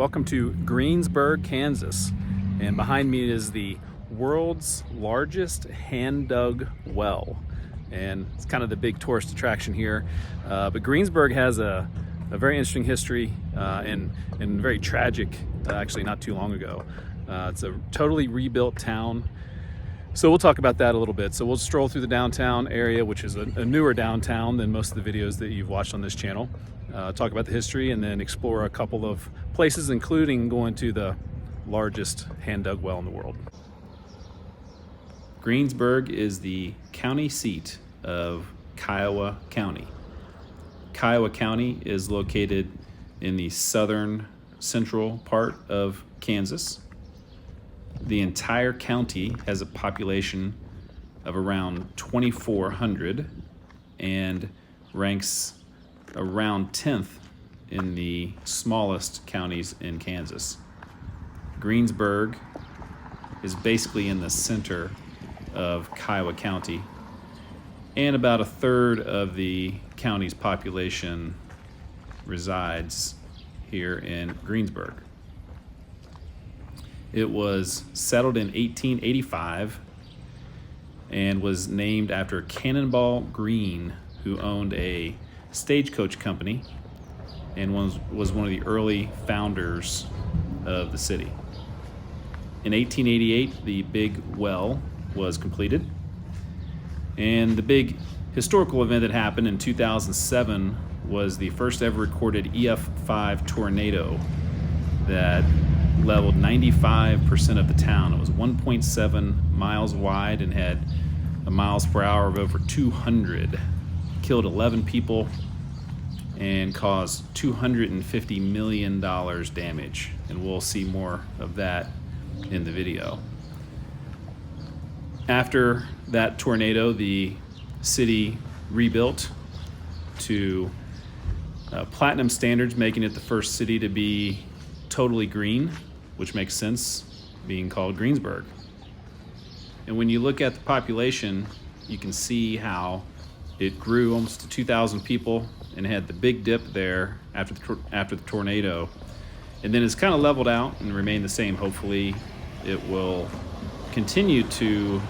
welcome to Greensburg, Kansas. And behind me is the world's largest hand-dug well. And it's kind of the big tourist attraction here. But Greensburg has a very interesting history and very tragic, actually not too long ago. It's a totally rebuilt town. So we'll talk about that a little bit. So we'll stroll through the downtown area, which is a newer downtown than most of the videos that you've watched on this channel. Talk about the history and then explore a couple of places, including going to the largest hand-dug well in the world. Greensburg is the county seat of Kiowa County. Kiowa County is located in the southern central part of Kansas. The entire county has a population of around 2,400 and ranks around 10th in the smallest counties in Kansas. Greensburg is basically in the center of Kiowa County, and about a third of the county's population resides here in Greensburg. It was settled in 1885 and was named after Cannonball Green, who owned a stagecoach company and was one of the early founders of the city. In 1888, the big well was completed, and the big historical event that happened in 2007 was the first ever recorded EF5 tornado that leveled 95% of the town. It was 1.7 miles wide and had a miles per hour of over 200. Killed 11 people and caused $250 million damage. And we'll see more of that in the video. After that tornado, the city rebuilt to platinum standards, making it the first city to be totally green, which makes sense being called Greensburg. And when you look at the population, you can see how it grew almost to 2,000 people and had the big dip there after the tornado. And then it's kind of leveled out and remained the same. Hopefully it will continue to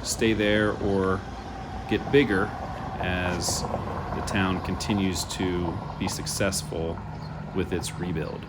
stay there or get bigger as the town continues to be successful with its rebuild.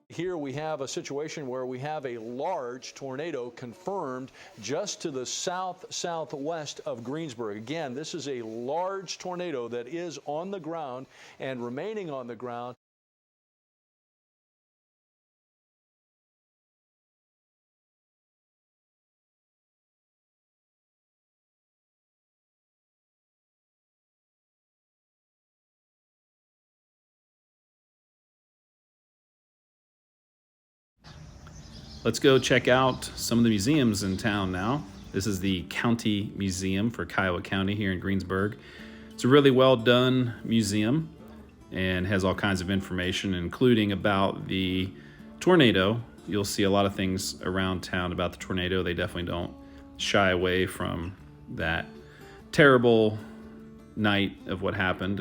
Here we have a situation where we have a large tornado confirmed just to the southwest of Greensburg. Again, this is a large tornado that is on the ground and remaining on the ground. Let's go check out some of the museums in town now. This is the County Museum for Kiowa County here in Greensburg. It's a really well done museum and has all kinds of information, including about the tornado. You'll see a lot of things around town about the tornado. They definitely don't shy away from that terrible night of what happened.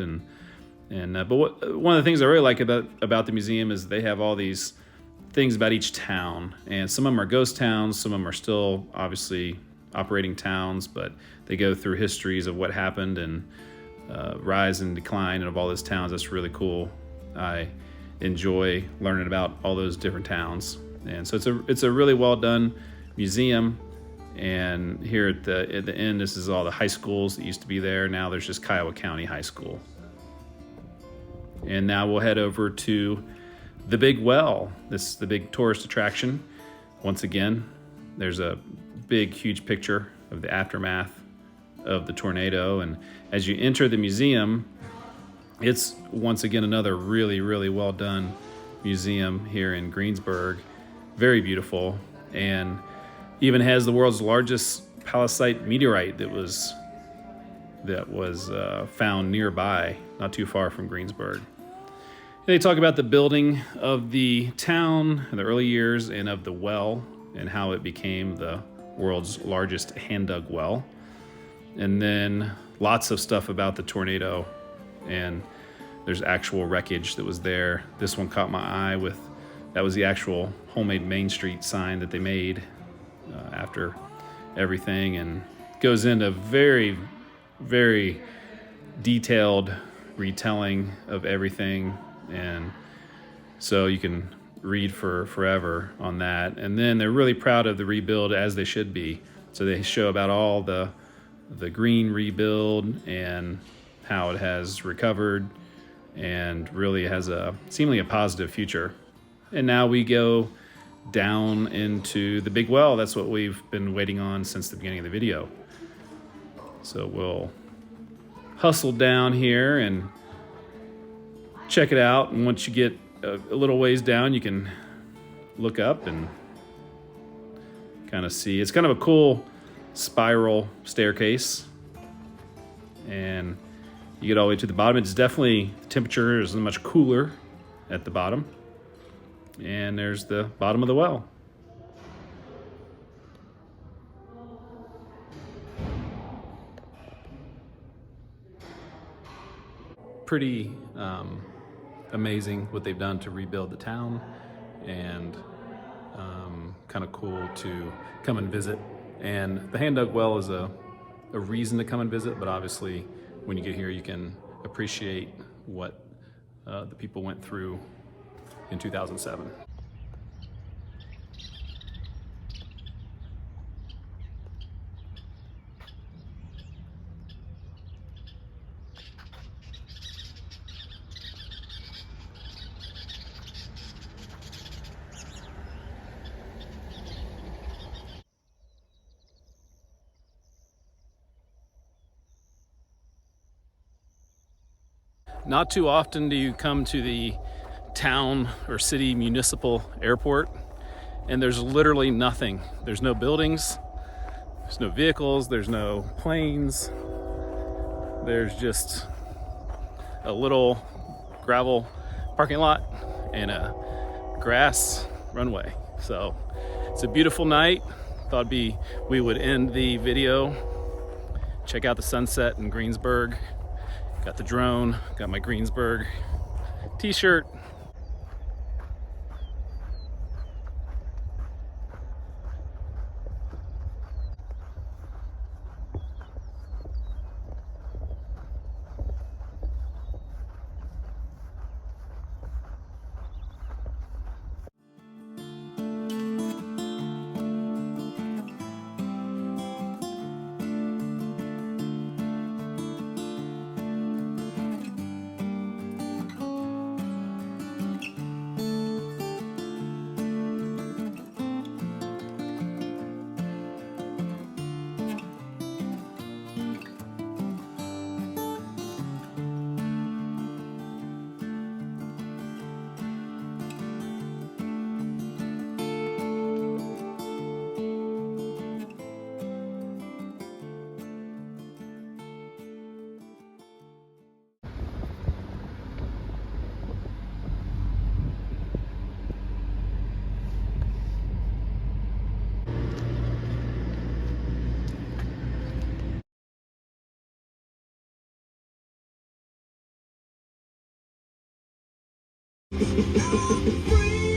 But one of the things I really like about the museum is they have all these things about each town, and some of them are ghost towns, some of them are still obviously operating towns, but they go through histories of what happened and rise and decline of all those towns. That's really cool. I enjoy learning about all those different towns, and so it's a really well done museum. And here at the end, this is all the high schools that used to be there. Now there's just Kiowa County High School. And now we'll head over to the Big Well. This is the big tourist attraction. Once again, there's a big, huge picture of the aftermath of the tornado. And as you enter the museum, it's once again another really, really well done museum here in Greensburg. Very beautiful, and even has the world's largest palisite meteorite that was found nearby, not too far from Greensburg. They talk about the building of the town in the early years and of the well and how it became the world's largest hand-dug well. And then lots of stuff about the tornado, and there's actual wreckage that was there. This one caught my eye that was the actual homemade Main Street sign that they made after everything, and goes into very, very detailed retelling of everything. And so you can read for forever on that. And then they're really proud of the rebuild, as they should be. So they show about all the green rebuild and how it has recovered and really has seemingly a positive future. And now we go down into the Big Well. That's what we've been waiting on since the beginning of the video. So we'll hustle down here and check it out. And once you get a little ways down, you can look up and kind of see. It's kind of a cool spiral staircase, and you get all the way to the bottom. It's definitely, the temperature is much cooler at the bottom. And there's the bottom of the well. Pretty amazing what they've done to rebuild the town, and kind of cool to come and visit. And the hand-dug well is a reason to come and visit, but obviously when you get here you can appreciate what the people went through in 2007. Not too often do you come to the town or city municipal airport and there's literally nothing. There's no buildings, there's no vehicles, there's no planes. There's just a little gravel parking lot and a grass runway. So it's a beautiful night. Thought we would end the video. Check out the sunset in Greensburg. Got the drone, got my Greensburg t-shirt. I'm free.